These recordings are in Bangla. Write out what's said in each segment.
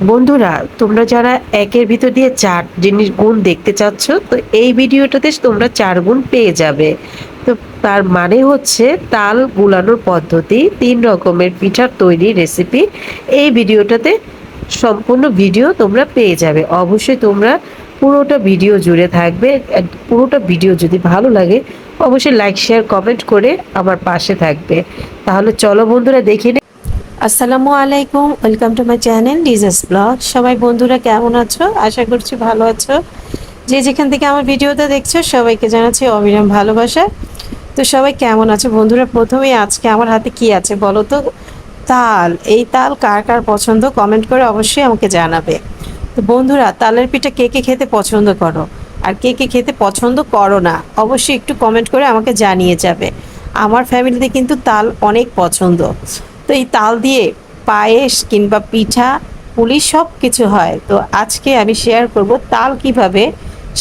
বন্ধুরা, তোমরা যারা একের ভিতর দিয়ে ৪ জিনিস গুণ দেখতে চাচ্ছ, তো এই ভিডিওটাতে তোমরা ৪ গুণ পেয়ে যাবে। তো তার মানে হচ্ছে তাল গুলানোর পদ্ধতি, ৩ রকমের পিঠার তৈরি রেসিপি এই ভিডিওটাতে সম্পূর্ণ ভিডিও তোমরা পেয়ে যাবে। অবশ্যই তোমরা পুরোটা ভিডিও জুড়ে থাকবে। পুরোটা ভিডিও যদি ভালো লাগে অবশ্যই লাইক, শেয়ার, কমেন্ট করে আমার পাশে থাকবে। তাহলে চলো বন্ধুরা দেখে নিই। আসসালামু আলাইকুম, ওয়েলকাম টু মাই চ্যানেল ডিজাস ব্লগ। সবাই বন্ধুরা কেমন আছো? আশা করছি ভালো আছো। যে যেখান থেকে আমার ভিডিওটা দেখছো সবাইকে জানাচ্ছি অবিরাম ভালোবাসা। তো সবাই কেমন আছো বন্ধুরা? প্রথমেই আজকে আমার হাতে কি আছে বলো তো? তাল। এই তাল কার কার পছন্দ কমেন্ট করে অবশ্যই আমাকে জানাবে। তো বন্ধুরা, তালের পিঠা কে কে খেতে পছন্দ করো আর কে কে খেতে পছন্দ করো না অবশ্যই একটু কমেন্ট করে আমাকে জানিয়ে যাবে। আমার ফ্যামিলিতে কিন্তু তাল অনেক পছন্দ। তো এই তাল দিয়ে পায়েস কিংবা পিঠা, পুলি সব কিছু হয়। তো আজকে আমি শেয়ার করব তাল কিভাবে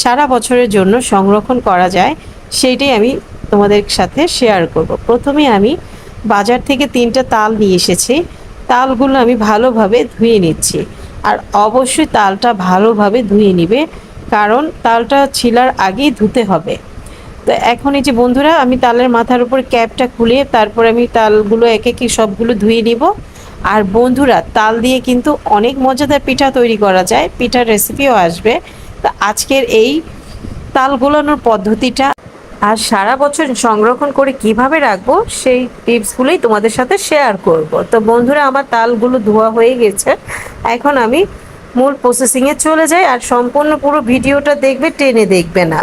সারা বছরের জন্য সংরক্ষণ করা যায়, সেইটাই আমি তোমাদের সাথে শেয়ার করব। প্রথমে আমি বাজার থেকে 3টা তাল নিয়ে এসেছি। তালগুলো আমি ভালোভাবে ধুয়ে নিচ্ছি। আর অবশ্যই তালটা ভালোভাবে ধুয়ে নিবে, কারণ তালটা ছিলার আগেই ধুতে হবে। তো এখন এই যে বন্ধুরা, আমি তালের মাথার উপর ক্যাপটা খুলে তারপর আমি তালগুলো এক এক সবগুলো ধুয়ে নিব। আর বন্ধুরা, তাল দিয়ে কিন্তু অনেক মজাদার পিঠা তৈরি করা যায়, পিঠার রেসিপিও আসবে। তো আজকের এই তাল গোলানোর পদ্ধতিটা আর সারা বছর সংরক্ষণ করে কিভাবে রাখবো সেই টিপসগুলোই তোমাদের সাথে শেয়ার করব। তো বন্ধুরা, আমার তালগুলো ধোয়া হয়ে গেছে। এখন আমি মূল প্রসেসিংয়ে চলে যাই। আর সম্পূর্ণ পুরো ভিডিওটা দেখবে, টেনে দেখবে না,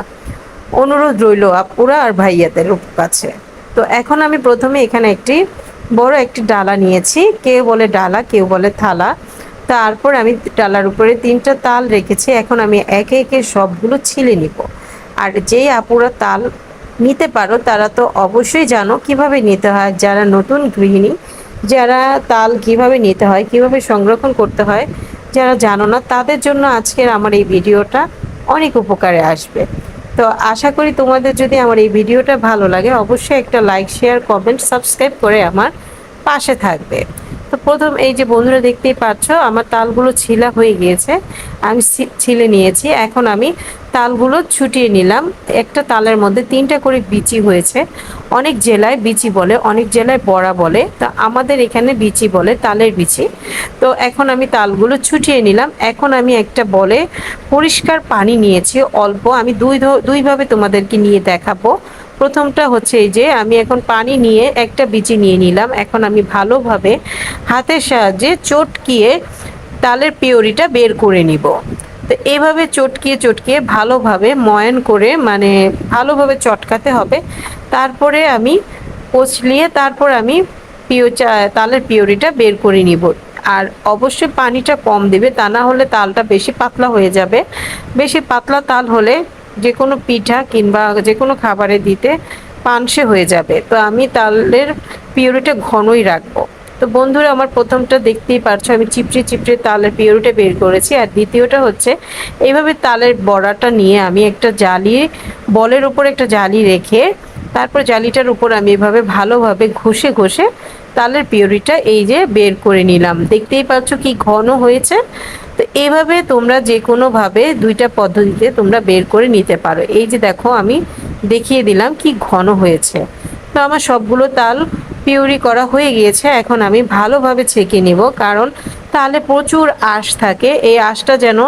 অনুরোধ রইল আপুরা আর ভাইয়াদের কাছে। তো এখন আমি প্রথমে এখানে বড় একটি ডালা নিয়েছি। কেউ বলে ডালা, কেউ বলে থালা। তারপর আমি ডালার উপরে 3টা তাল রেখেছি। এখন আমি একে একে সবগুলো ছিলে নিব। আর যেই আপুরা তাল নিতে পারো তারা তো অবশ্যই জানো কিভাবে নিতে হয়। যারা নতুন গৃহিণী, যারা তাল কিভাবে নিতে হয়, কিভাবে সংরক্ষণ করতে হয়, যারা জানো না, তাদের জন্য আজকের আমার এই ভিডিওটা অনেক উপকারে আসবে। তো আশা করি তোমাদের যদি আমার এই ভিডিওটা ভালো লাগে অবশ্যই একটা লাইক, শেয়ার, কমেন্ট, সাবস্ক্রাইব করে আমার পাশে থাকবে। তো প্রথম এই যে বন্ধুরা দেখতেই পাচ্ছ আমার তালগুলো ছিলা হয়ে গিয়েছে, আমি ছিলে নিয়েছি। এখন আমি তালগুলো ছুটিয়ে নিলাম। একটা তালের মধ্যে 3টা করে বিচি হয়েছে। অনেক জেলায় বিচি বলে, অনেক জেলায় বড়া বলে, তা আমাদের এখানে বিচি বলে, তালের বিচি। তো এখন আমি তালগুলো ছুটিয়ে নিলাম। এখন আমি একটা বলে পরিষ্কার পানি নিয়েছি অল্প। আমি দুইভাবে তোমাদেরকে নিয়ে দেখাবো। প্রথমটা হচ্ছে এই যে আমি এখন পানি নিয়ে একটা বিচি নিয়ে নিলাম। এখন আমি ভালোভাবে হাতের সাহায্যে চটকিয়ে তালের পিউরিটা বের করে নিব। তো এইভাবে চটকিয়ে চটকিয়ে ভালোভাবে ময়ান করে, মানে ভালোভাবে চটকাতে হবে। তারপরে আমি কচলিয়ে তারপর আমি তালের পিউরিটা বের করে নিব। আর অবশ্যই পানিটা কম দেবে, তা না হলে তালটা বেশি পাতলা হয়ে যাবে। বেশি পাতলা তাল হলে যে কোনো পিঠা কিংবা যে কোনো খাবারে দিতে পানসে হয়ে যাবে। তো আমি তালের পিউরিটা ঘনই রাখবো। তো বন্ধুরা, আমার প্রথমটা দেখতেই পারছো আমি চিপড়ে চিপড়ে তালের পিউরিটা বের করেছি। আর দ্বিতীয়টা হচ্ছে এইভাবে তালের বড়াটা নিয়ে আমি একটা জালি, বলের উপর একটা জালি রেখে তারপর জালিটার উপর আমি এভাবে ভালোভাবে ঘষে ঘষে তালের পিউরিটা এই যে বের করে নিলাম। দেখতেই পাচ্ছ কি ঘন হয়েছে। তো এইভাবে তোমরা যে কোনোভাবে 2টা পদ্ধতিতে তোমরা বের করে নিতে পারো। এই যে দেখো আমি দেখিয়ে দিলাম কি ঘন হয়েছে। তো আমার সবগুলো তাল পিউরি করা হয়ে গিয়েছে। এখন আমি ভালোভাবে ছেঁকে নিব, কারণ তালে প্রচুর আঁশ থাকে। এই আঁশটা যেন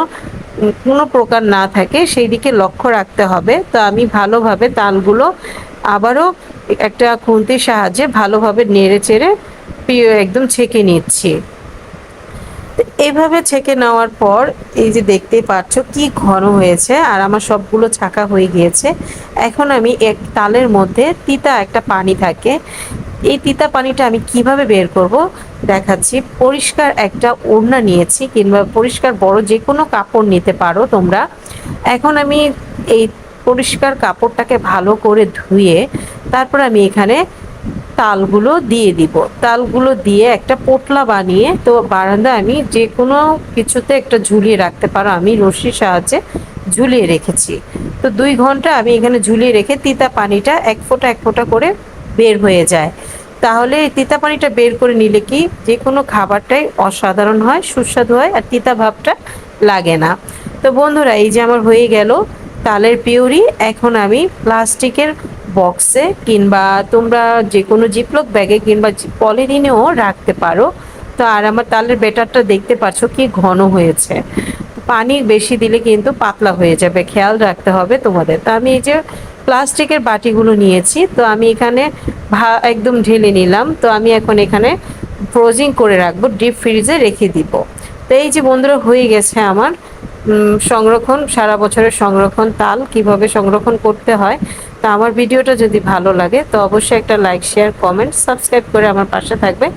কোনো প্রকার না থাকে সেই দিকে লক্ষ্য রাখতে হবে। তো আমি ভালোভাবে তালগুলো আবারও একটা খুন্তির সাহায্যে ভালোভাবে নেড়ে চেড়ে একদম ছেঁকে নিচ্ছি। এইভাবে ছেঁকে নেওয়ার পর এই যে দেখতেই পাচ্ছ কি ঘন হয়েছে। আর আমার সবগুলো ছাঁকা হয়ে গিয়েছে। এখন আমি এক তালের মধ্যে তিতা একটা পানি থাকে, এই তিতা পানিটা আমি কিভাবে বের করব দেখাচ্ছি। পরিষ্কার একটা ওড়না নিয়েছি, কিংবা পরিষ্কার বড় যে কোনো কাপড় নিতে পারো তোমরা। এখন আমি এই পরিষ্কার কাপড়টাকে ভালো করে ধুয়ে তারপর আমি এখানে তালগুলো দিয়ে দিব। তালগুলো দিয়ে একটা পোটলা বানিয়ে, তো বারান্দায় আমি যে কোনো কিছুতে একটা ঝুলিয়ে রাখতে পারো, আমি রশির সাহায্যে ঝুলিয়ে রেখেছি। তো 2 ঘন্টা আমি এখানে ঝুলিয়ে রেখে তিতা পানিটা এক ফোঁটা এক ফোঁটা করে বের হয়ে যায়। তাহলে এই তিতা পানিটা বের করে নিলে কি যে কোনো খাবারটাই অসাধারণ হয়, সুস্বাদু হয়, আর তিতা ভাবটা লাগে না। তো বন্ধুরা, এই যে আমার হয়ে গেল তালের পিউরি। এখন আমি প্লাস্টিকের বক্সে কিংবা তোমরা যে কোনো জিপলক ব্যাগে কিংবা পলিথিনেও রাখতে পারো। তো আর আমার তালের ব্যাটারটা দেখতে পাচ্ছ কি ঘন হয়েছে। পানি বেশি দিলে কিন্তু পাতলা হয়ে যাবে, খেয়াল রাখতে হবে তোমাদের। তো আমি এই যে প্লাস্টিকের বাটিগুলো নিয়েছি, তো আমি এখানে একদম ঢেলে নিলাম। তো আমি এখন এখানে ফ্রোজিং করে রাখবো, ডিপ ফ্রিজে রেখে দিব। তো এই যে বন্ধুরা, হয়ে গেছে আমার সংরক্ষণ, সারা বছরের সংরক্ষণ তাল কিভাবে সংরক্ষণ করতে হয়। তো আমার ভিডিওটা যদি ভালো লাগে তো অবশ্যই একটা লাইক, শেয়ার, কমেন্ট, সাবস্ক্রাইব করে আমার পাশে থাকবে।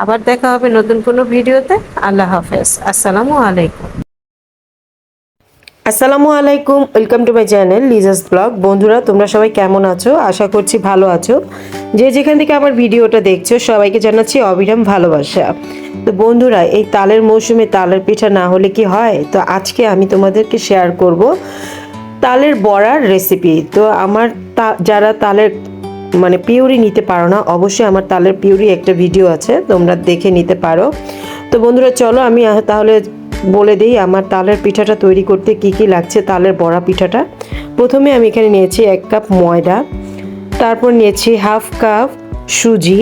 আবার দেখা হবে নতুন কোনো ভিডিওতে। আল্লাহ হাফেজ, আসসালামু আলাইকুম। আসসালামু আলাইকুম, welcome to my channel Liza's blog. বন্ধুরা, তোমরা সবাই কেমন আছো? আশা করছি ভালো আছো। যে যেখান থেকে আমার ভিডিওটা দেখছো সবাইকে জানাচ্ছি অবিরাম ভালোবাসা। তো বন্ধুরা, এই তালের মৌসুমে তালের পিঠা না হলে কি হয়? তো আজকে আমি তোমাদেরকে শেয়ার করব তালের বড়ার রেসিপি। তো আমার যারা তালের পিউরি নিতে পারো না, অবশ্যই আমার তালের পিউরি একটা ভিডিও আছে, তোমরা দেখে নিতে পারো। তো বন্ধুরা চলো আমি তাহলে বলে দিই আমার তালের পিঠাটা তৈরি করতে কি কি লাগছে। তালের বড়া পিঠাটা প্রথমে আমি এখানে নিয়েছি 1 কাপ ময়দা, তারপর নিয়েছি হাফ কাপ সুজি,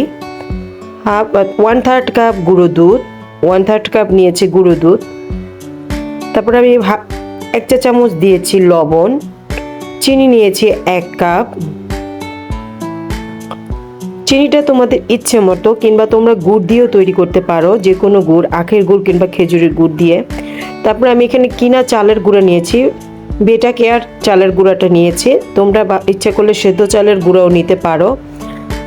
1/3 কাপ গুঁড়ো দুধ, 1/3 কাপ নিয়েছি গুঁড়ো দুধ। তারপর আমি 1 চা চামচ দিয়েছি লবণ, চিনি নিয়েছি 1 কাপ। চিনিটা তোমাদের ইচ্ছে মতো, কিংবা তোমরা গুড় দিয়েও তৈরি করতে পারো, যে কোনো গুড়, আখের গুড় কিংবা খেজুরের গুড় দিয়ে। তারপর আমি এখানে কিনা চালের গুঁড়া নিয়েছি, বেটা কেয়ার চালের গুঁড়াটা নিয়েছি। তোমরা ইচ্ছা করলে সেদ্ধ চালের গুঁড়াও নিতে পারো।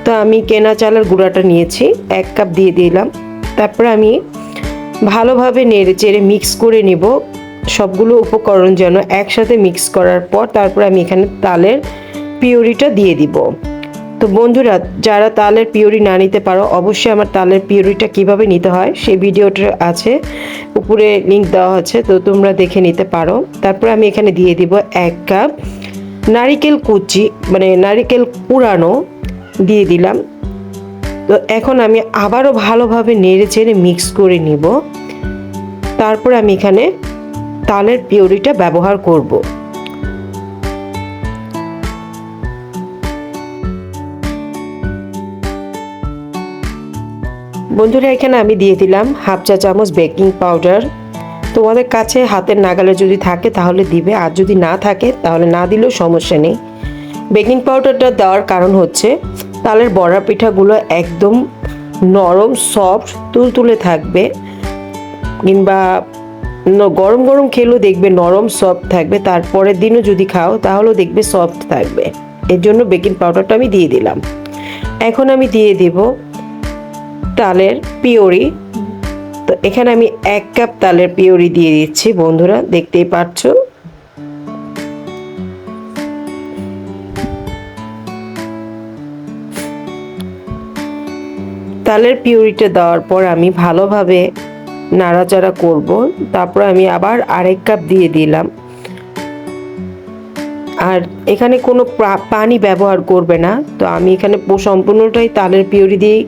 তো আমি কেনা চালের গুঁড়াটা নিয়েছি, 1 কাপ দিয়ে দিলাম। তারপর আমি ভালোভাবে নেড়ে চেড়ে মিক্স করে নিব সবগুলো উপকরণ যেন একসাথে মিক্স করার পর তারপর আমি এখানে তালের পিউরিটা দিয়ে দিব। তো বন্ধুরা, যারা তালের পিউরি না নিতে পারো অবশ্যই আমার তালের পিউরিটা কিভাবে নিতে হয় সেই ভিডিওটা আছে, উপরে লিংক দেওয়া আছে, তো তোমরা দেখে নিতে পারো। তারপর আমি এখানে দিয়ে দিব 1 কাপ নারিকেল কুচি, নারিকেল কুড়ানো দিয়ে দিলাম। তো এখন আমি আবারও ভালোভাবে নেড়ে চেড়ে মিক্স করে নিব। তারপর আমি এখানে তালের পিউরিটা ব্যবহার করব। বন্ধুরা, এখানে আমি দিয়ে দিলাম হাফ চা চামচ বেকিং পাউডার। তোমাদের কাছে হাতের নাগালে যদি থাকে তাহলে দিবে, আর যদি না থাকে তাহলে না দিলেও সমস্যা নেই। বেকিং পাউডারটা দেওয়ার কারণ হচ্ছে তালের বড়া পিঠাগুলো একদম নরম, সফট, তুলতুলে থাকবে, কিংবা গরম গরম খেলেও দেখবে নরম সফট থাকবে, তারপরের দিনও যদি খাও তাহলেও দেখবে সফট থাকবে। এর জন্য বেকিং পাউডারটা আমি দিয়ে দিলাম। এখন আমি দিয়ে দেব তালের পিউরি। তো এখানে আমি 1 কাপ তালের পিউরি দিয়ে দিচ্ছি। বন্ধুরা, দেখতেই পাচ্ছ। তালের পিউরিটা দেওয়ার পর আমি ভালোভাবে নাড়াচাড়া করব। তারপর আমি আবার 1/2 কাপ দিয়ে দিলাম। আর এখানে কোনো পানি ব্যবহার করবে না। তো আমি এখানে সম্পূর্ণটাই তালের পিউরি দিয়েই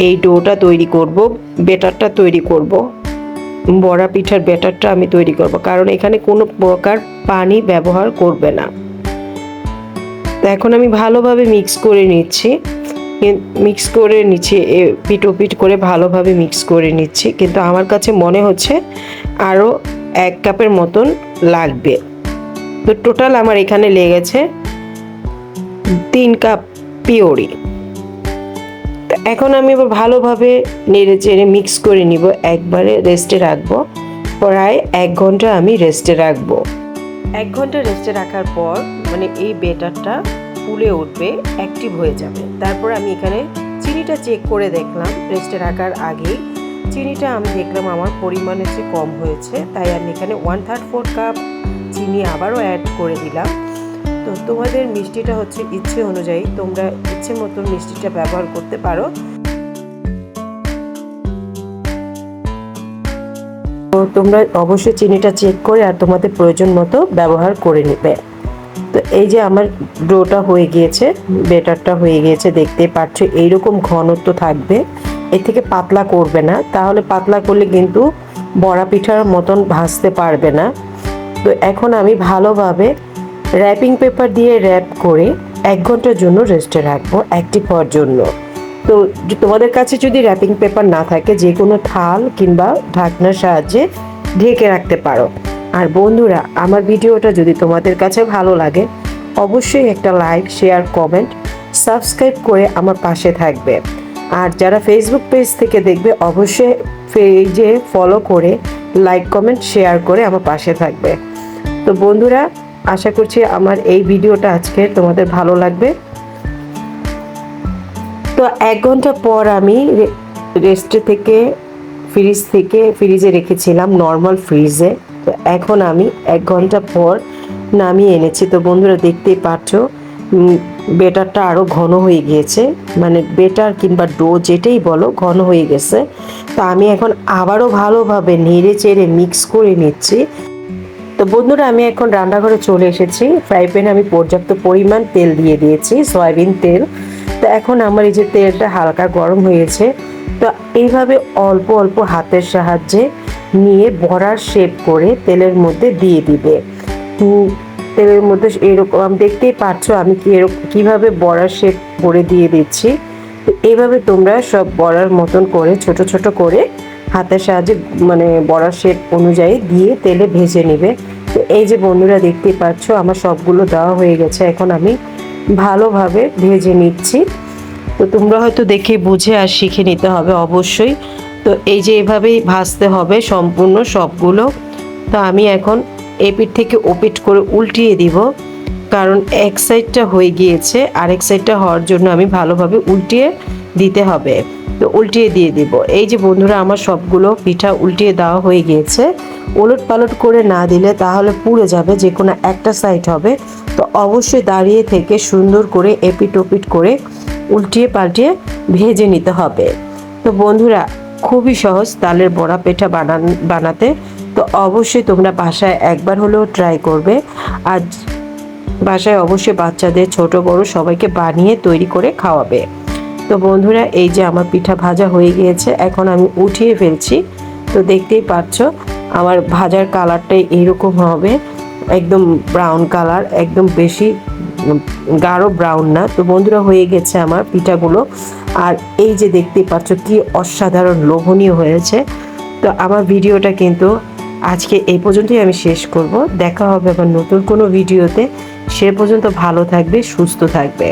এই ডোটা তৈরি করব, ব্যাটারটা তৈরি করব, বড়া পিঠার ব্যাটারটা আমি তৈরি করব, কারণ এখানে কোনো প্রকার পানি ব্যবহার করবে না। তো এখন আমি ভালোভাবে মিক্স করে নিচ্ছি, পিট করে ভালোভাবে মিক্স করে নিচ্ছি। কিন্তু আমার কাছে মনে হচ্ছে আরও 1 কাপের মতন লাগবে। তো টোটাল আমার এখানে লেগেছে 3 কাপ পিউরি। এখন আমি আবার ভালোভাবে নেড়ে চেড়ে মিক্স করে নিব, একবারে রেস্টে রাখবো। প্রায় 1 ঘন্টা আমি রেস্টে রাখবো। 1 ঘন্টা রেস্টে রাখার পর এই ব্যাটারটা ফুলে উঠবে, অ্যাক্টিভ হয়ে যাবে। তারপর আমি এখানে চিনিটা চেক করে দেখলাম, রেস্টে রাখার আগেই চিনিটা আমি দেখলাম আমার পরিমাণের চেয়ে কম হয়েছে, তাই আমি এখানে 1/3 কাপ চিনি আবারও অ্যাড করে দিলাম। তো তোমাদের মিষ্টিটা হচ্ছে ইচ্ছে অনুযায়ী, তোমরা ইচ্ছে মতো মিষ্টিটা ব্যবহার করতে পারো। তো তোমরা অবশ্যই চিনিটা চেক করে আর তোমাদের প্রয়োজন মতো ব্যবহার করে নেবে। তো এই যে আমার ডোটা হয়ে গিয়েছে, বেটারটা হয়ে গিয়েছে, দেখতে পাচ্ছ এইরকম ঘনত্ব থাকবে, এর থেকে পাতলা করবে না, তাহলে পাতলা করলে কিন্তু বড়া পিঠার মতন ভাজতে পারবে না। তো এখন আমি ভালোভাবে র্যাপিং পেপার দিয়ে র্যাপ করে 1 ঘন্টার জন্য রেস্টে রাখবো অ্যাক্টিভ হওয়ার জন্য। তো তোমাদের কাছে যদি র্যাপিং পেপার না থাকে, যে কোনো থাল কিংবা ঢাকনার সাহায্যে ঢেকে রাখতে পারো। আর বন্ধুরা, আমার ভিডিওটা যদি তোমাদের কাছে ভালো লাগে, অবশ্যই একটা লাইক, শেয়ার, কমেন্ট, সাবস্ক্রাইব করে আমার পাশে থাকবে। আর যারা ফেসবুক পেজ থেকে দেখবে, অবশ্যই পেজে ফলো করে লাইক, কমেন্ট, শেয়ার করে আমার পাশে থাকবে। তো বন্ধুরা, আশা করছি আমার এই ভিডিওটা আজকে তোমাদের ভালো লাগবে। তো 1 ঘন্টা পর আমি রেস্টে থেকে ফ্রিজে রেখেছিলাম, নর্মাল ফ্রিজে। তো এখন আমি 1 ঘন্টা পর নামিয়ে এনেছি। তো বন্ধুরা, দেখতেই পাচ্ছ বেটারটা আরও ঘন হয়ে গিয়েছে, মানে বেটার কিংবা ডো যেটাই বলো, ঘন হয়ে গেছে। তো আমি এখন আবারও ভালোভাবে নেড়ে চেড়ে মিক্স করে নিচ্ছি। তো বন্ধুরা, আমি এখন রান্নাঘরে চলে এসেছি। ফ্রাই প্যানে আমি পর্যাপ্ত পরিমাণ তেল দিয়ে দিয়েছি, সয়াবিন তেল। তো এখন আমার এই যে তেলটা হালকা গরম হয়েছে, তো এইভাবে অল্প অল্প হাতের সাহায্যে নিয়ে বড়ার শেপ করে তেলের মধ্যে দিয়ে দিবে। তেলের মধ্যে এরকম দেখতেই পাচ্ছ আমি কিভাবে বড়ার শেপ করে দিয়ে দিচ্ছি। তো এইভাবে তোমরা সব বড়ার মতন করে ছোট ছোট করে হাতের সাহায্যে, মানে বড়ার শেপ অনুযায়ী দিয়ে তেলে ভেজে নিবে। তো এই যে বন্ধুরা, দেখতেই পাচ্ছ আমার সবগুলো দেওয়া হয়ে গেছে, এখন আমি ভালোভাবে ভেজে নিচ্ছি। তো তোমরা হয়তো দেখে বুঝে আর শিখে নিতে হবে অবশ্যই। তো এই যে এভাবেই ভাজতে হবে সম্পূর্ণ সবগুলো। তো আমি এখন এপিঠ থেকে ওপিঠ করে উল্টিয়ে দিব, কারণ এক সাইডটা হয়ে গিয়েছে, আরেক সাইডটা হওয়ার জন্য আমি ভালোভাবে উল্টিয়ে দিতে হবে। তো উল্টিয়ে দিয়ে দিব। এই যে বন্ধুরা, আমার সবগুলো পিঠা উল্টিয়ে দেওয়া হয়ে গিয়েছে। ওলট পালট করে না দিলে তাহলে পুড়ে যাবে, যে কোনো একটা সাইড হবে। তো অবশ্যই দাঁড়িয়ে থেকে সুন্দর করে এপিঠ ওপিঠ করে উল্টিয়ে পাল্টিয়ে ভেজে নিতে হবে। তো বন্ধুরা, খুবই সহজ তালের বড়া পিঠা বানাতে। তো অবশ্যই তোমরা বাসায় একবার হলেও ট্রাই করবে। আর বাসায় অবশ্যই বাচ্চাদের, ছোট বড় সবাইকে বানিয়ে তৈরি করে খাওয়াবে। তো বন্ধুরা, এই যে আমার পিঠা ভাজা হয়ে গিয়েছে, এখন আমি উঠিয়ে ফেলছি। তো দেখতেই পাচ্ছ আমার ভাজার কালারটাই এইরকম হবে, একদম ব্রাউন কালার, একদম বেশি গাঢ় ব্রাউন না। তো বন্ধুরা, হয়ে গেছে আমার পিঠাগুলো। আর এই যে দেখতেই পাচ্ছ কি অসাধারণ লোভনীয় হয়েছে। তো আমার ভিডিওটা কিন্তু আজকে এই পর্যন্তই আমি শেষ করব। দেখা হবে আবার নতুন কোনো ভিডিওতে। সে পর্যন্ত ভালো থাকবে, সুস্থ থাকবে।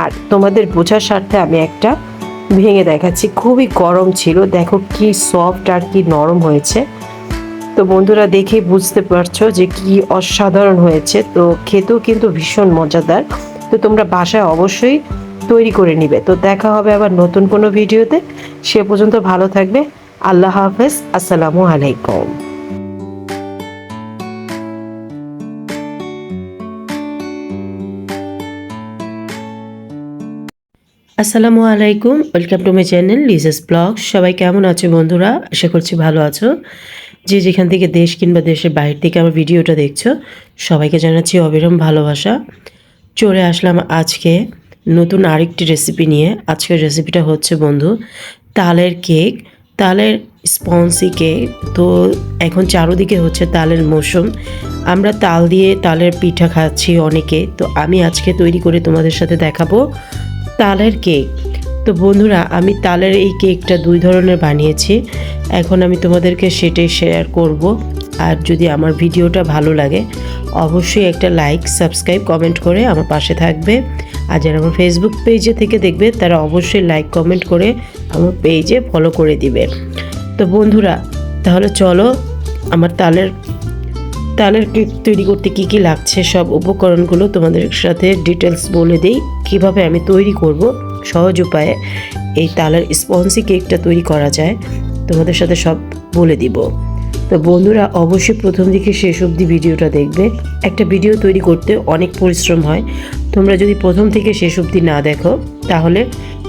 আর তোমাদের বোঝার স্বার্থে আমি একটা ভেঙে দেখাচ্ছি, খুবই গরম ছিল, দেখো কি সফট আর কি নরম হয়েছে। তো বন্ধুরা, দেখেই বুঝতে পারছো যে কি অসাধারণ হয়েছে। তো খেতেও কিন্তু ভীষণ মজাদার। তো তোমরা বাসায় অবশ্যই তৈরি করে নিবে। তো দেখা হবে আবার নতুন কোনো ভিডিওতে। সে পর্যন্ত ভালো থাকবে। আল্লাহ হাফেজ, আসসালামু আলাইকুম। আসসালামু আলাইকুম, welcome to my channel Liza's blog. সবাই কেমন আছো বন্ধুরা? আশা করছি ভালো আছো। যে যেখান থেকে দেশ কিংবা দেশের বাইরে থেকে আমার ভিডিওটা দেখছো, সবাইকে জানাচ্ছি অবিরাম ভালোবাসা। চলে আসলাম আজকে নতুন আরেকটি রেসিপি নিয়ে। আজকের রেসিপিটা হচ্ছে বন্ধু তালের কেক, তালের স্পঞ্জি কেক। তো এখন চারদিকে হচ্ছে তালের মৌসুম, আমরা তাল দিয়ে তালের পিঠা খাচ্ছি অনেকে। তো আমি আজকে তৈরি করে তোমাদের সাথে দেখাবো তালের কেক। তো বন্ধুরা, আমি তালের এই কেকটা 2 ধরনের বানিয়েছি, এখন আমি তোমাদেরকে সেটাই শেয়ার করব। আর যদি আমার ভিডিওটা ভালো লাগে, অবশ্যই একটা লাইক, সাবস্ক্রাইব, কমেন্ট করে আমার পাশে থাকবে। আর যারা আমার ফেসবুক পেজে থেকে দেখবে, তারা অবশ্যই লাইক, কমেন্ট করে আমার পেজে ফলো করে দিবে। তো বন্ধুরা, তাহলে চলো আমার তালের কেক তৈরি করতে কী কী লাগছে সব উপকরণগুলো তোমাদের সাথে ডিটেলস বলে দিই, কিভাবে আমি তৈরি করব সহজ উপায়ে এই তালের স্পঞ্জি কেকটা তৈরি করা যায়, তোমাদের সাথে সব বলে দিব। তো বন্ধুরা, অবশ্যই প্রথম দিকে শেষ অবধি ভিডিওটা দেখবে। একটা ভিডিও তৈরি করতে অনেক পরিশ্রম হয়, তোমরা যদি প্রথম থেকে শেষ অবধি না দেখো তাহলে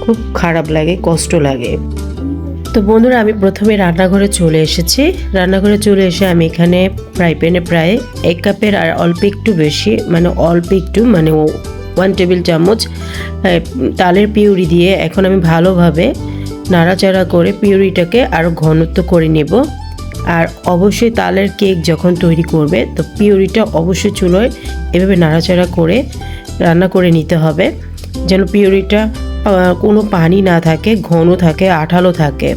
খুব খারাপ লাগে, কষ্ট লাগে। তো বন্ধুরা, আমি প্রথমে রান্নাঘরে চলে এসেছি। রান্নাঘরে চলে এসে আমি এখানে ফ্রাই প্যানে প্রায় 1 কাপের আর অল্প একটু বেশি, মানে অল্প একটু, মানে 1 টেবিল চামচ তালের পিউরি দিয়ে এখন আমি ভালোভাবে নাড়াচাড়া করে পিউরিটাকে আরও ঘনত্ব করে নেব। আর অবশ্যই তালের কেক যখন তৈরি করবে তো পিউরিটা অবশ্যই চুলোয় এভাবে নাড়াচাড়া করে রান্না করে নিতে হবে, যেন পিউরিটা কোনো পানি না থাকে, ঘন থাকে, আঠালো থাকে,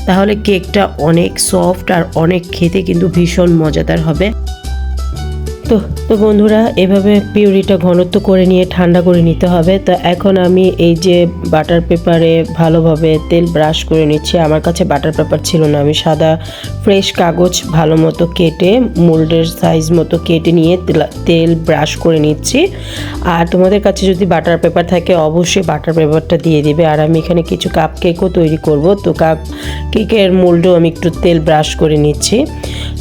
তাহলে কেকটা অনেক সফট আর অনেক খেতে কিন্তু ভীষণ মজাদার হবে। তো বন্ধুরা, এভাবে পিউরিটা ঘনত্ব করে নিয়ে ঠান্ডা করে নিতে হবে। তো এখন আমি এই যে বাটার পেপারে ভালোভাবে তেল ব্রাশ করে নিচ্ছি। আমার কাছে বাটার পেপার ছিল না, আমি সাদা ফ্রেশ কাগজ ভালো মতো কেটে মোল্ডের সাইজ মতো কেটে নিয়ে তেল ব্রাশ করে নিচ্ছি। আর তোমাদের কাছে যদি বাটার পেপার থাকে অবশ্যই বাটার পেপারটা দিয়ে দিবে। আর আমি এখানে কিছু কাপ কেকও তৈরি করব, তো কাপ কেকের মোল্ডেও আমি একটু তেল ব্রাশ করে নিচ্ছি।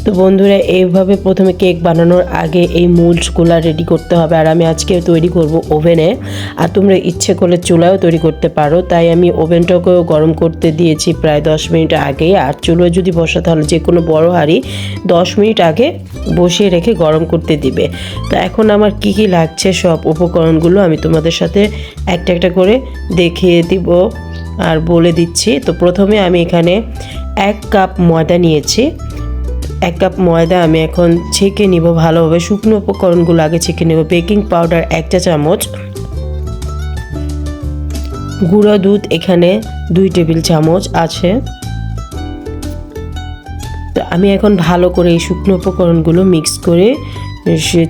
তো বন্ধুরা, এইভাবে প্রথমে কেক বানানোর আগে এই মোল্ডসগুলো রেডি করতে হবে। আর আমি আজকে তৈরি করব ওভেনে, আর তোমরা ইচ্ছে করলে চুলায়ও তৈরি করতে পারো। তাই আমি ওভেনটাকেও গরম করতে দিয়েছি প্রায় 10 মিনিট আগে। আর চুলোয় যদি বসা তাহলে যে কোনো বড় হাঁড়ি 10 মিনিট আগে বসিয়ে রেখে গরম করতে দিবে। তো এখন আমার কি কি লাগছে সব উপকরণগুলো আমি তোমাদের সাথে একটা একটা করে দেখিয়ে দিব আর বলে দিচ্ছি। তো প্রথমে আমি এখানে 1 কাপ ময়দা নিয়েছি। 1 কাপ ময়দা আমি এখন ছেঁকে নিব ভালোভাবে। শুকনো উপকরণগুলো আগে ছেঁকে নেব। বেকিং পাউডার 1 চা চামচ, গুঁড়ো দুধ এখানে 2 টেবিল চামচ আছে। তো আমি এখন ভালো করে এই শুকনো উপকরণগুলো মিক্স করে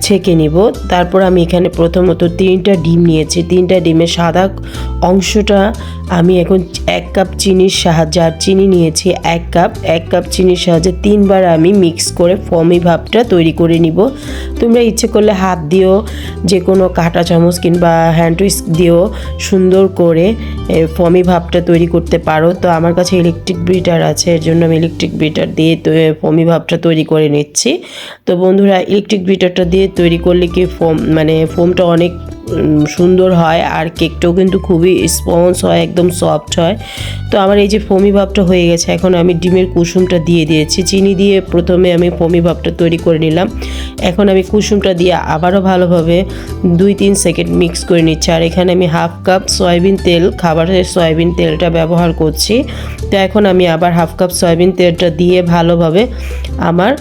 ছেঁকে নিব। তারপর আমি এখানে প্রথমত 3টা ডিম নিয়েছি। 3টা ডিমের সাদা অংশটা আমি এখন 1 কাপ চিনির সাহায্যে, আর চিনি নিয়েছি 1 কাপ চিনির সাহায্যে 3বার আমি মিক্স করে ফমি ভাবটা তৈরি করে নিব। তোমরা ইচ্ছে করলে হাত দিয়েও, যে কোনো কাঁটা চামচ কিংবা হ্যান্ড উইস্ক দিয়েও সুন্দর করে ফমি ভাবটা তৈরি করতে পারো। তো আমার কাছে ইলেকট্রিক বিটার আছে, এর জন্য আমি ইলেকট্রিক বিটার দিয়ে ফমি ভাবটা তৈরি করে নিচ্ছি। তো বন্ধুরা, ইলেকট্রিক বিটারটা দিয়ে তৈরি করলে কি ফোমটা অনেক সুন্দর হয়, আর কেকটাও কিন্তু খুবই স্পঞ্জ হয়, একদম সফট হয়। তো আমার এই যে ফমি ভাবটা হয়ে গেছে, এখন আমি ডিমের কুসুমটা দিয়ে দিয়েছি। চিনি দিয়ে প্রথমে আমি ফমি ভাবটা তৈরি করে নিলাম। এখন আমি কুসুমটা দিয়ে আবারও ভালোভাবে 2-3 সেকেন্ড মিক্স করে নিচ্ছি। আর এখানে আমি 1/2 কাপ সয়াবিন তেল, খাবারের সয়াবিন তেলটা ব্যবহার করছি। তো এখন আমি আবার 1/2 কাপ সয়াবিন তেলটা দিয়ে ভালোভাবে আমার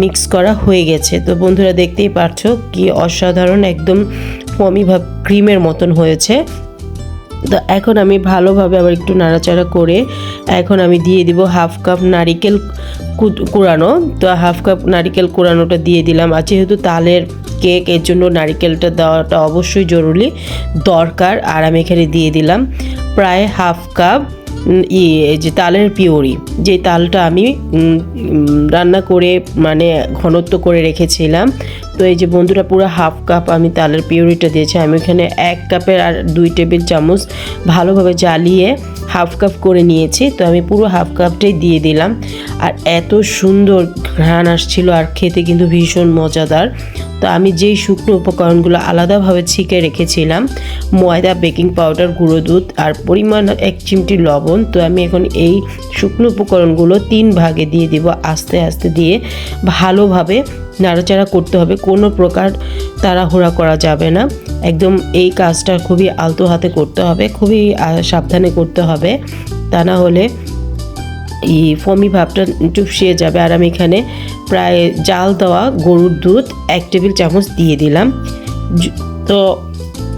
মিক্স করা হয়ে গেছে। তো বন্ধুরা, দেখতেই পারছো কি অসাধারণ, একদম ফমি ভাব ক্রিমের মতন হয়েছে। তো এখন আমি ভালোভাবে আবার একটু নাড়াচাড়া করে এখন আমি দিয়ে দিব 1/2 কাপ নারিকেল কুড়ানো। তো 1/2 কাপ নারিকেল কুড়ানোটা দিয়ে দিলাম। আর যেহেতু তালের কেক, এর জন্য নারিকেলটা দেওয়াটা অবশ্যই জরুরি দরকার। আর আমি এখানে দিয়ে দিলাম প্রায় 1/2 কাপ এই যে তালের পিউরি, যে তালটা আমি রান্না করে ঘনত্ব করে রেখেছিলাম। তো এই যে বন্ধুরা, পুরো 1/2 কাপ আমি তালের পিউরিটা দিয়েছি। আমি এখানে 1 কাপের আর 2 টেবিল চামচ ভালোভাবে জ্বালিয়ে 1/2 কাপ করে নিয়েছি। তো আমি পুরো 1/2 কাপটাই দিয়ে দিলাম। আর এত সুন্দর ঘ্রাণ আসছিল, আর খেতে কিন্তু ভীষণ মজাদার। তো আমি যেই শুকনো উপকরণগুলো আলাদাভাবে ছেঁকে রেখেছিলাম, ময়দা, বেকিং পাউডার, গুঁড়ো দুধ আর পরিমাণ 1 চিমটি লবণ, তো আমি এখন এই শুকনো উপকরণগুলো 3 ভাগে দিয়ে দিব। আস্তে আস্তে দিয়ে ভালোভাবে নাড়াচাড়া করতে হবে, কোনো প্রকার তাড়াহুড়া করা যাবে না। একদম এই কাজটা খুবই আলতো হাতে করতে হবে, খুবই সাবধানে করতে হবে, তা না হলে এই ফমি ভাবটা চুপসিয়ে যাবে। আর আমি এখানে প্রায় জাল দেওয়া গরুর দুধ 1 টেবিল চামচ দিয়ে দিলাম। তো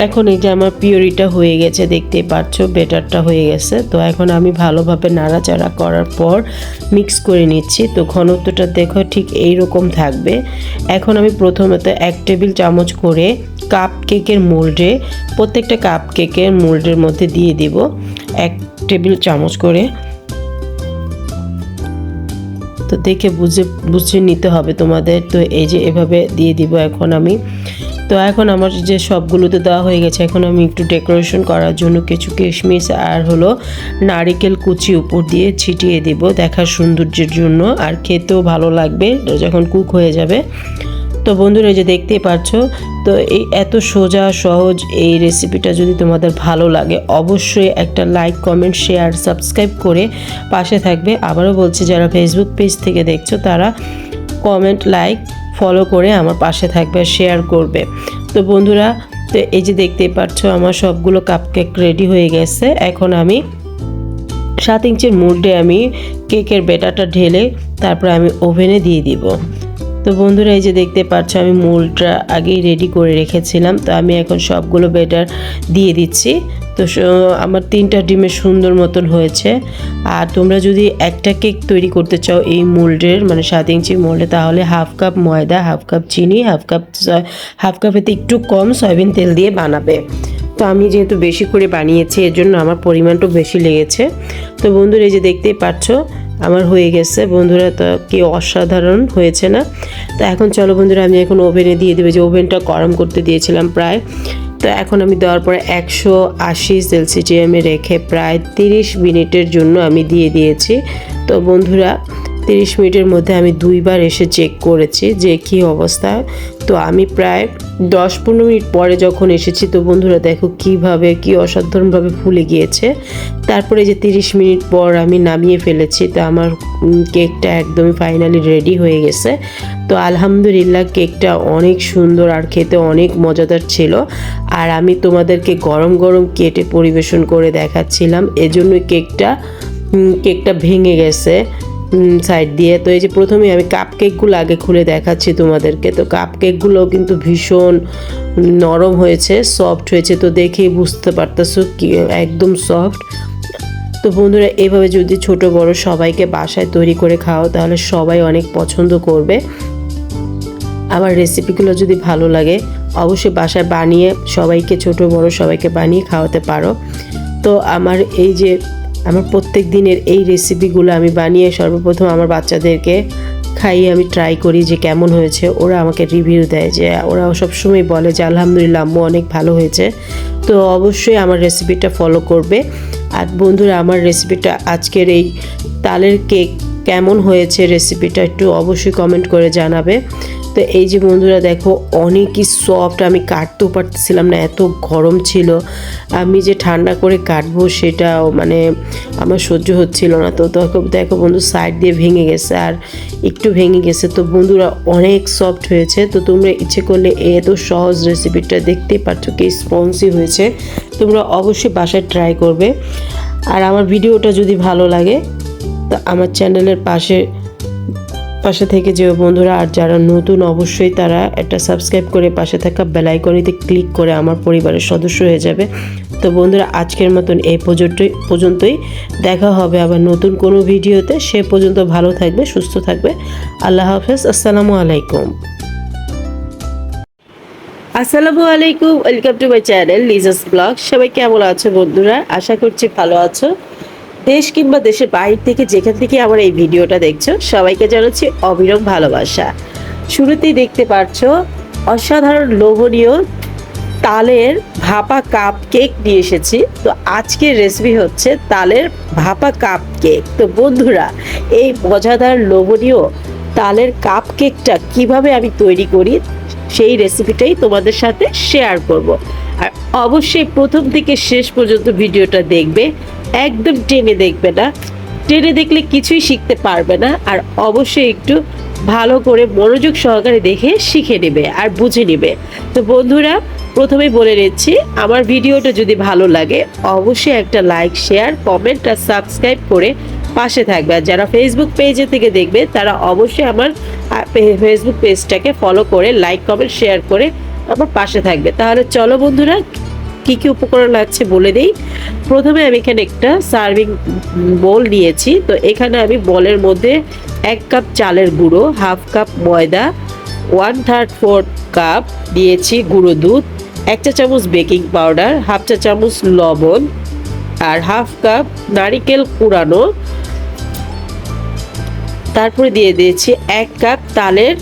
এখন এই যে আমার পিউরিটা হয়ে গেছে, দেখতেই পাচ্ছো বেটারটা হয়ে গেছে। তো এখন আমি ভালোভাবে নাড়াচাড়া করার পর মিক্স করে নিচ্ছি। তো ঘনত্বটা দেখো ঠিক এই রকম থাকবে। এখন আমি প্রথমত 1 টেবিল চামচ করে কাপ কেকের মোল্ডে, প্রত্যেকটা কাপ কেকের মোল্ডের মধ্যে দিয়ে দিব 1 টেবিল চামচ করে। তো দেখে বুঝে নিতে হবে তোমাদের। তো এই যে এভাবে দিয়ে দিব এখন আমি। তো এখন আমার যে সবগুলোতে দেওয়া হয়ে গেছে, এখন আমি একটু ডেকোরেশন করার জন্য কিছু কিশমিশ আর নারিকেল কুচি উপর দিয়ে ছিটিয়ে দিব, দেখার সৌন্দর্যের জন্য, আর খেতেও ভালো লাগবে যখন কুক হয়ে যাবে। তো তো বন্ধুরা, এই যে দেখতেই পাচ্ছো, তো এই এত সোজা সহজ এই রেসিপিটা যদি তোমাদের ভালো লাগে অবশ্যই একটা লাইক, কমেন্ট, শেয়ার, সাবস্ক্রাইব করে পাশে থাকবে। আবারও বলছি, যারা ফেসবুক পেজ থেকে দেখছো তারা কমেন্ট, লাইক, ফলো করে আমার পাশে থাকবে, শেয়ার করবে। তো বন্ধুরা, তো এই যে দেখতেই পাচ্ছ আমার সবগুলো কাপকেক রেডি হয়ে গেছে। এখন আমি 7 ইঞ্চির মোল্ডে আমি কেকের ব্যাটারটা ঢেলে তারপর আমি ওভেনে দিয়ে দিব। তো বন্ধুরা, এই যে দেখতে পাচ্ছ আমি মোল্ডটা আগেই রেডি করে রেখেছিলাম। তো আমি এখন সবগুলো ব্যাটার দিয়ে দিচ্ছি। তো আমার 3টা ডিমের সুন্দর মতন হয়েছে। আর তোমরা যদি একটা কেক তৈরি করতে চাও এই মোল্ডের, মানে 7 ইঞ্চি মোল্ডে, তাহলে হাফ কাপ ময়দা, হাফ কাপ চিনি, হাফ কাপেতে একটু কম সয়াবিন তেল দিয়ে বানাবে। তো আমি যেহেতু বেশি করে বানিয়েছি এর জন্য আমার পরিমাণটাও বেশি লেগেছে। তো বন্ধুরা, এই যে দেখতেই পাচ্ছ আমার হয়ে গেছে বন্ধুরা, তো কি অসাধারণ হয়েছে না? তো এখন চলো বন্ধুরা, আমি এখন ওভেনে দিয়ে দেবো। যে ওভেনটা গরম করতে দিয়েছিলাম প্রায়, তো এখন আমি দেওয়ার পরে 180 সেলসিয়াসে রেখে প্রায় 30 মিনিটের জন্য আমি দিয়ে দিয়েছি। তো বন্ধুরা, 30 মিনিটের মধ্যে আমি 2বার এসে চেক করেছি যে কী অবস্থা। তো আমি প্রায় 10-15 মিনিট পরে যখন এসেছি, তো বন্ধুরা দেখো কীভাবে, কি অসাধারণভাবে ফুলে গিয়েছে। তারপরে যে 30 মিনিট পর আমি নামিয়ে ফেলেছি। তো আমার কেকটা একদমই ফাইনালি রেডি হয়ে গেছে। তো আলহামদুলিল্লাহ, কেকটা অনেক সুন্দর আর খেতে অনেক মজাদার ছিল। আর আমি তোমাদেরকে গরম গরম কেটে পরিবেশন করে দেখাচ্ছিলাম, এজন্যই কেকটা ভেঙে গেছে সাইড দিয়ে। তো এই যে প্রথমে আমি কাপ কেকগুলো আগে খুলে দেখাচ্ছি তোমাদেরকে। তো কাপ কেকগুলো কিন্তু ভীষণ নরম হয়েছে, সফট হয়েছে। তো দেখেই বুঝতে পারতেছো কি একদম সফট। তো বন্ধুরা, এভাবে যদি ছোট বড় সবাইকে বাসায় তৈরি করে খাও তাহলে সবাই অনেক পছন্দ করবে। আমার রেসিপিগুলো যদি ভালো লাগে অবশ্যই বাসায় বানিয়ে সবাইকে, ছোট বড় সবাইকে বানিয়ে খাওয়াতে পারো। তো আমার প্রত্যেক দিনের এই রেসিপিগুলো আমি বানিয়ে সর্বপ্রথম আমার বাচ্চাদেরকে খাইয়ে আমি ট্রাই করি যে কেমন হয়েছে। ওরা আমাকে রিভিউ দেয়, যে ওরা সবসময় বলে যে আলহামদুলিল্লাহ আম্মু অনেক ভালো হয়েছে। তো অবশ্যই আমার রেসিপিটা ফলো করবে। আর বন্ধুরা, আমার রেসিপিটা আজকের এই তালের কেক কেমন হয়েছে রেসিপিটা একটু অবশ্যই কমেন্ট করে জানাবে। তো এই যে বন্ধুরা দেখো অনেকই সফট, আমি কাটতেও পারতেছিলাম না, এত গরম ছিল। আমি যে ঠান্ডা করে কাটবো সেটাও মানে আমার সহ্য হচ্ছিল না। তো দেখো বন্ধু, সাইড দিয়ে ভেঙে গেছে আর একটু ভেঙে গেছে। তো বন্ধুরা, অনেক সফট হয়েছে। তো তোমরা ইচ্ছে করলে এত সহজ রেসিপিটা দেখতেই পাচ্ছ কি স্পঞ্জি হয়েছে। তোমরা অবশ্যই বাসায় ট্রাই করবে। আর আমার ভিডিওটা যদি ভালো লাগে তো আমার চ্যানেলের পাশে থেকে যে বন্ধুরা, আর যারা নতুন অবশ্যই তারা একটা সাবস্ক্রাইব করে পাশে থাকা বেল আইকনেতে ক্লিক করে আমার পরিবারের সদস্য হয়ে যাবে। তো বন্ধুরা, আজকের মতন এই পর্যন্তই। দেখা হবে আবার নতুন কোনো ভিডিওতে। সে পর্যন্ত ভালো থাকবে, সুস্থ থাকবে। আল্লাহ হাফেজ। আসসালামু আলাইকুম। আসসালামু আলাইকুম, welcome to my channel Liza's blog. সবাই কেমন আছো বন্ধুরা? আশা করছি ভালো আছো। দেশ কিংবা দেশের বাইরে থেকে যেখান থেকে আমার এই ভিডিওটা দেখছো সবাইকে জানাচ্ছি অবিরাম ভালোবাসা। শুরুতেই দেখতে পাচ্ছ অসাধারণ লোভনীয় তালের ভাপা কাপ কেক নিয়ে এসেছি। তো আজকের রেসিপি হচ্ছে তালের ভাপা কাপ কেক। তো বন্ধুরা, এই মজাদার লোভনীয় তালের কাপ কেকটা কিভাবে আমি তৈরি করি সেই রেসিপিটাই তোমাদের সাথে শেয়ার করব। আর অবশ্যই প্রথম থেকে শেষ পর্যন্ত ভিডিওটা দেখবে, একদম টেনে দেখবে না। টেনে দেখলে কিছুই শিখতে পারবে না। আর অবশ্যই একটু ভালো করে মনোযোগ সহকারে দেখে শিখে নেবে আর বুঝে নেবে। তো বন্ধুরা, প্রথমেই বলে নিচ্ছি, আমার ভিডিওটা যদি ভালো লাগে অবশ্যই একটা লাইক, শেয়ার, কমেন্ট আর সাবস্ক্রাইব করে পাশে থাকবে। আর যারা ফেসবুক পেজে থেকে দেখবে তারা অবশ্যই আমার ফেসবুক পেজটাকে ফলো করে লাইক, কমেন্ট, শেয়ার করে আমার পাশে থাকবে। তাহলে চলো বন্ধুরা, কি কি উপকরণ লাগছে বলে দিই। প্রথমে আমি এখানে একটা সার্ভিং বোল নিয়েছি। তো এখানে আমি বলের মধ্যে 1 কাপ চালের গুঁড়ো, হাফ কাপ ময়দা, 1/3 কাপ দিয়েছি গুঁড়ো দুধ, 1 চা চামচ বেকিং পাউডার, হাফ চা চামচ লবণ আর হাফ কাপ নারিকেল কুড়ানো। তারপরে দিয়ে দিয়েছি 1 কাপ তালের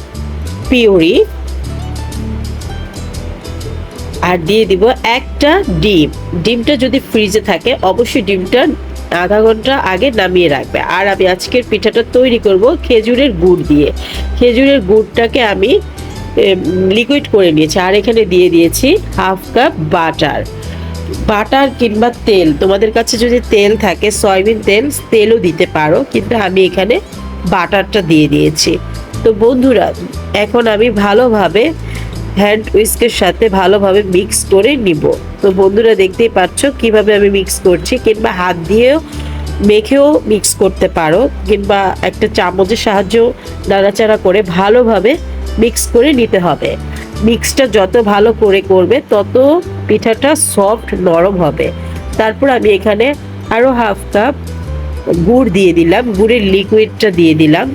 পিউরি আর দিয়ে দিব একটা ডিম। ডিমটা যদি ফ্রিজে থাকে অবশ্যই ডিমটা আধা ঘন্টা আগে নামিয়ে রাখবে। আর আমি আজকের পিঠাটা তৈরি করব খেজুরের গুড় দিয়ে। খেজুরের গুড়টাকে আমি লিকুইড করে নিয়েছি। আর এখানে দিয়ে দিয়েছি হাফ কাপ বাটার। বাটার কিংবা তেল, তোমাদের কাছে যদি তেল থাকে সয়াবিন তেলও দিতে পারো, কিন্তু আমি এখানে বাটারটা দিয়ে দিয়েছি। তো বন্ধুরা এখন আমি ভালোভাবে হ্যান্ড উইস্কের সাথে ভালোভাবে মিক্স করে নিব। তো বন্ধুরা দেখতেই পাচ্ছ কিভাবে আমি মিক্স করছি, কিংবা হাত দিয়েও মেখেও মিক্স করতে পারো, কিংবা একটা চামচের সাহায্যেও নাড়াচাড়া করে ভালোভাবে মিক্স করে নিতে হবে। মিক্সটা যত ভালো করে করবে তত পিঠাটা সফট নরম হবে। তারপর আমি এখানে আরও হাফ কাপ গুড় দিয়ে দিলাম, গুড়ের লিকুইডটা দিয়ে দিলাম।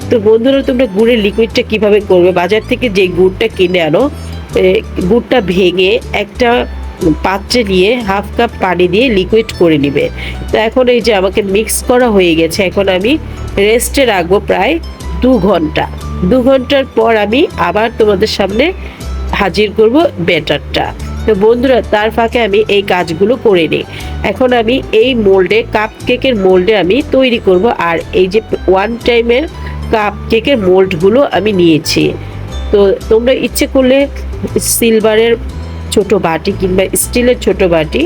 তো বন্ধুরা তোমরা গুড়ের লিকুইডটা কিভাবে করবে, বাজার থেকে যে গুড়টা কিনে আনো গুড়টা ভেঙে একটা পাত্রে নিয়ে হাফ কাপ পানি দিয়ে লিকুইড করে নিবে। তো এখন এই যে আমাকে মিক্স করা হয়ে গেছে, এখন আমি রেস্টে রাখবো প্রায় 2 ঘন্টা। 2 ঘন্টার পর আমি আবার তোমাদের সামনে হাজির করব ব্যাটারটা। তো বন্ধুরা তার ফাঁকে আমি এই কাজগুলো করে নিই। এখন আমি এই মোল্ডে কাপ কেকের মোল্ডে আমি তৈরি করব। আর এই যে 1 টাইমের কাপ কেকের মোল্ডগুলো আমি নিয়েছি। তো তোমরা ইচ্ছে করলে সিলভারের ছোট বাটি কিংবা স্টিলের ছোট বাটি,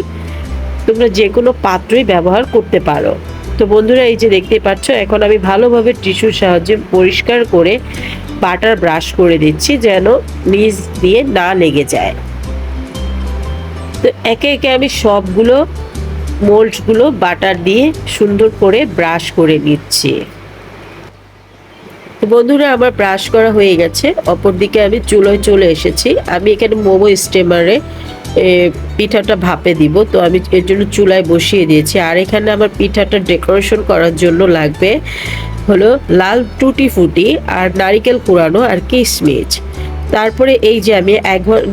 তোমরা যে কোনো পাত্রই ব্যবহার করতে পারো। তো বন্ধুরা এই যে দেখতে পাচ্ছ, এখন আমি ভালোভাবে টিস্যুর সাহায্যে পরিষ্কার করে বাটার ব্রাশ করে দিচ্ছি যেন নিচ দিয়ে না লেগে যায়। তো একে একে আমি সবগুলো মোল্ডগুলো বাটার দিয়ে সুন্দর করে ব্রাশ করে নিচ্ছি। তো বন্ধুরা আমার ব্রাশ করা হয়ে গেছে। অপরদিকে আমি চুলোয় চলে এসেছি। আমি এখানে মোমো স্টিমারে পিঠাটা ভাপে দিব। তো আমি এর জন্য চুলায় বসিয়ে দিয়েছি। আর এখানে আমার পিঠাটা ডেকোরেশন করার জন্য লাগবে হলো লাল টুটি ফুটি আর নারিকেল কুড়ানো আর কিশমিশ। তারপরে এই যে আমি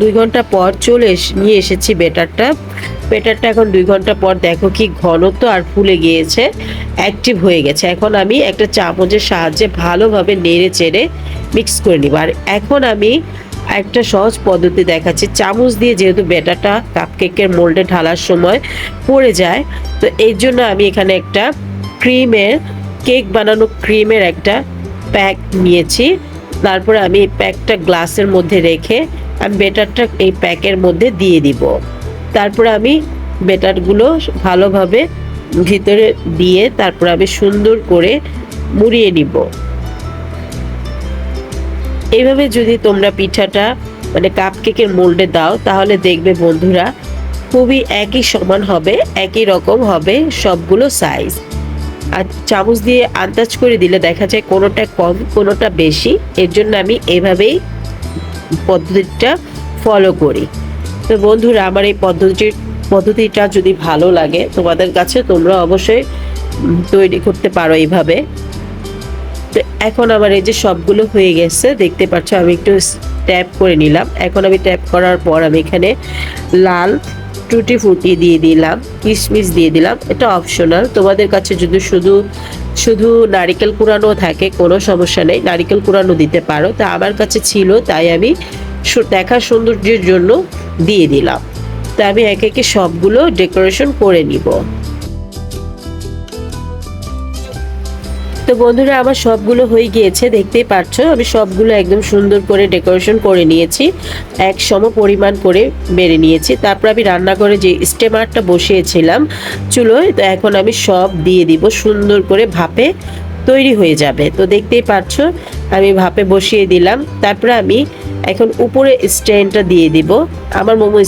2 ঘন্টা পর নিয়ে এসেছি ব্যাটারটা এখন 2 ঘন্টা পর দেখো কি ঘনত্ব আর ফুলে গিয়েছে, অ্যাক্টিভ হয়ে গেছে। এখন আমি একটা চামচের সাহায্যে ভালোভাবে নেড়ে চেড়ে মিক্স করে নিব। আর এখন আমি একটা সহজ পদ্ধতি দেখাচ্ছি। চামচ দিয়ে যেহেতু ব্যাটারটা কাপকেকের মোল্ডে ঢালার সময় পড়ে যায়, তো এই জন্য আমি এখানে একটা কেক বানানো ক্রিমের একটা প্যাক নিয়েছি। তারপরে আমি এই প্যাকটা গ্লাসের মধ্যে রেখে আমি ব্যাটারটা এই প্যাকের মধ্যে দিয়ে দিব। তারপরে আমি ব্যাটারগুলো ভালোভাবে ভিতরে দিয়ে তারপর আমি সুন্দর করে মুড়িয়ে নিব। এইভাবে যদি তোমরা পিঠাটা মানে কাপকেকের মোল্ডে দাও তাহলে দেখবে বন্ধুরা খুবই একই সমান হবে, একই রকম হবে সবগুলো সাইজ। আর চামচ দিয়ে আন্দাজ করে দিলে দেখা যায় কোনোটা কম কোনোটা বেশি। এর জন্য আমি এভাবেই পদ্ধতিটা ফলো করি। তো বন্ধুরা আমার এই পদ্ধতিটা যদি ভালো লাগে তোমাদের কাছে, তোমরা অবশ্যই তৈরি করতে পারো এইভাবে। তো এখন আমার এই যে সবগুলো হয়ে গেছে দেখতে পাচ্ছ, আমি একটু ট্যাপ করে নিলাম। এখন আমি ট্যাপ করার পর আমি এখানে লাল টুটি ফুটি দিয়ে দিলাম, কিশমিশ দিয়ে দিলাম। এটা অপশনাল, তোমাদের কাছে যদি শুধু নারিকেল কুড়ানো থাকে কোনো সমস্যা নেই, নারিকেল কুড়ানো দিতে পারো। তা আমার কাছে ছিল তাই আমি দেখার সৌন্দর্যের জন্য দিয়ে দিলাম। তা আমি একে একে সবগুলো ডেকোরেশন করে নিব। তো বন্ধুরা আমার সবগুলো হয়ে গিয়েছে, দেখতেই পাচ্ছ আমি সবগুলো একদম সুন্দর করে ডেকোরেশন করে নিয়েছি, এক সম পরিমাণ করে বেড়ে নিয়েছি। তারপর আমি রান্নাঘরে যে স্টিমারটা বসিয়েছিলাম চুলোয়, তো এখন আমি সব দিয়ে দিব, সুন্দর করে ভাপে তৈরি হয়ে যাবে। তো দেখতেই পাচ্ছ আমি ভাপে বসিয়ে দিলাম। তারপরে আমি এখন উপরে স্ট্যান্ডটা দিয়ে দিব। আমার মোমো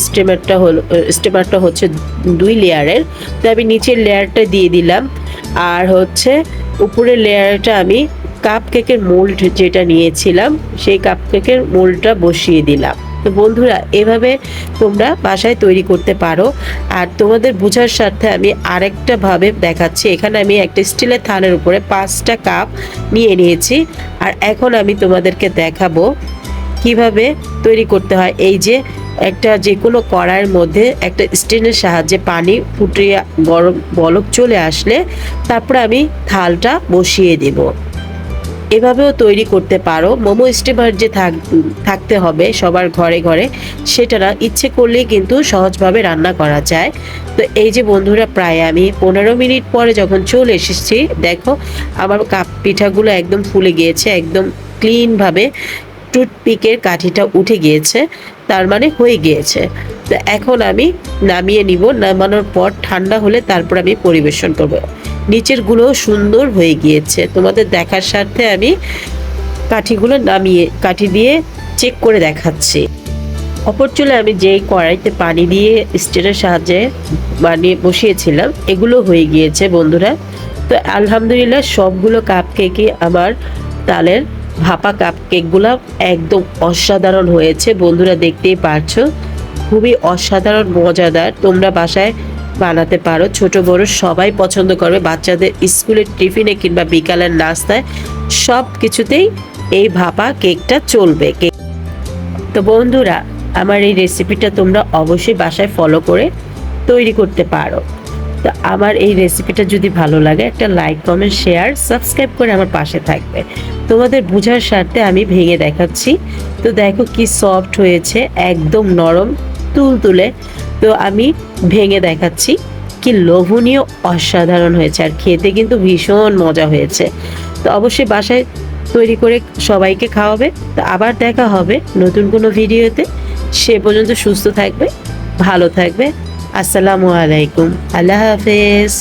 স্টিমারটা হচ্ছে 2 লেয়ারের, তো আমি নিচের লেয়ারটা দিয়ে দিলাম। আর হচ্ছে উপরের লেয়ারটা আমি কাপ কেকের মোল্ড যেটা নিয়েছিলাম সেই কাপ কেকের মোল্ডটা বসিয়ে দিলাম। তো বন্ধুরা এভাবে তোমরা বাসায় তৈরি করতে পারো। আর তোমাদের বোঝার স্বার্থে আমি আরেকটা ভাবে দেখাচ্ছি। এখানে আমি একটা স্টিলের থালের উপরে 5টা কাপ নিয়ে নিয়েছি। আর এখন আমি তোমাদেরকে দেখাবো কিভাবে তৈরি করতে হয়। এই যে যে কোনো কড়াইয়ের মধ্যে একটা স্টিলের সাহায্যে পানি ফুটিয়ে গরম বলক চলে আসলে তারপরে আমি থালটা বসিয়ে দেব। এভাবেও তৈরি করতে পারো। মোমো স্টিমার যে থাকতে হবে সবার ঘরে ঘরে সেটা না, ইচ্ছে করলেই কিন্তু সহজভাবে রান্না করা যায়। তো এই যে বন্ধুরা প্রায় আমি 15 মিনিট পরে যখন চলে এসেছি দেখো আমার কাপ পিঠাগুলো একদম ফুলে গিয়েছে, একদম ক্লিনভাবে টুথপিকের কাঠিটা উঠে গিয়েছে, তার মানে হয়ে গিয়েছে। তো এখন আমি নামিয়ে নিব, নামানোর পর ঠান্ডা হলে তারপর আমি পরিবেশন করব। নিচের গুলো সুন্দর হয়ে গিয়েছে, তোমাদের দেখার স্বার্থে আমি কাঠিগুলো নামিয়ে কাঠি দিয়ে চেক করে দেখাচ্ছি। অপর চুলে আমি যেই কড়াইতে পানি দিয়ে স্টিলের সাহায্যে বানিয়ে বসিয়েছিলাম, এগুলো হয়ে গিয়েছে বন্ধুরা। তো আলহামদুলিল্লাহ সবগুলো কাপ কেকই আমার তালের ভাপা কাপ কেকগুলো একদম অসাধারণ হয়েছে বন্ধুরা, দেখতেই পারছো খুবই অসাধারণ মজাদার। তোমরা বাসায় বানাতে পারো, ছোট বড় সবাই পছন্দ করবে। বাচ্চাদের স্কুলের টিফিনে কিংবা বিকালের নাস্তায় সব কিছুতেই এই ভাপা কেকটা চলবে। তো বন্ধুরা, আমার এই রেসিপিটা তোমরা অবশ্যই বাসায় ফলো করে তৈরি করতে পারো। তো আমার এই রেসিপিটা যদি ভালো লাগে একটা লাইক, কমেন্ট, শেয়ার, সাবস্ক্রাইব করে আমার পাশে থাকবে। তোমাদের বোঝার স্বার্থে আমি ভেঙে দেখাচ্ছি। তো দেখো কি সফট হয়েছে, একদম নরম তুলতুলে। তো আমি ভেঙে দেখাচ্ছি, কি লোভনীয়, অসাধারণ হয়েছে, আর খেতে কিন্তু ভীষণ মজা হয়েছে। তো অবশ্যই বাসায় তৈরি করে সবাইকে খাওয়াবে। তো আবার দেখা হবে নতুন কোনো ভিডিওতে। সে পর্যন্ত সুস্থ থাকবে, ভালো থাকবে। আসসালামু আলাইকুম, আল্লাহ হাফেজ।